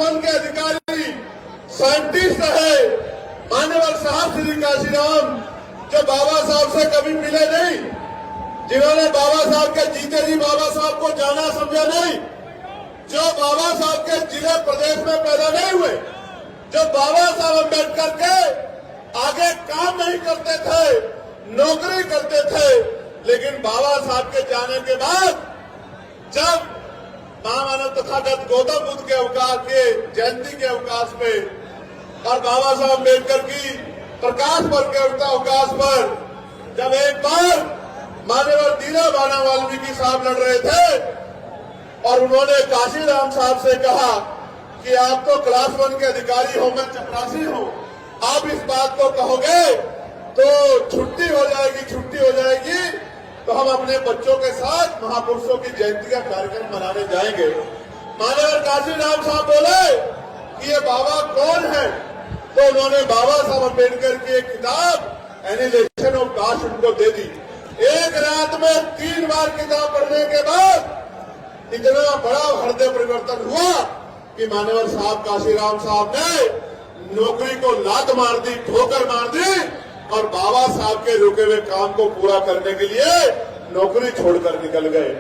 One के अधिकारी scientist रहे मान्यवर साहब श्री काशीराम, जो बाबा साहब से कभी मिले नहीं, जिन्होंने बाबा साहब के जीते जी बाबा साहब को जाना समझा नहीं, जो बाबा साहब के जिले प्रदेश में पैदा नहीं हुए, जो बाबा साहब अम्बेडकर के आगे काम नहीं करते थे, नौकरी करते थे, लेकिन बाबा साहब के जाने के बाद जब महामानव तथागत गौतम बुद्ध के अवकाश के जयंती के अवकाश में और बाबा साहब अम्बेडकर की प्रकाश पर्व के अवकाश पर जब एक बार मान्यवर दीनदयाल वाल्मीकि साहब लड़ रहे थे और उन्होंने काशीराम साहब से कहा कि आप तो क्लास 1 के अधिकारी हो, मैं चपरासी हूं, आप इस बात को कहोगे तो छुट्टी हो जाएगी, तो हम अपने बच्चों के साथ महापुरुषों की जयंती का कार्यक्रम मनाने जाएंगे। मान्यवर काशीराम साहब बोले कि ये बाबा कौन है, तो उन्होंने बाबा साहब अम्बेडकर की एक किताब एनिलेशन ऑफ कास्ट उनको दे दी। एक रात में 3 बार किताब पढ़ने के बाद इतना बड़ा हृदय परिवर्तन हुआ कि मान्यवर साहब काशीराम साहब ने नौकरी को लात मार दी, ठोकर मार दी और बाबा साहब के रुके हुए काम को पूरा करने के लिए नौकरी छोड़कर निकल गए।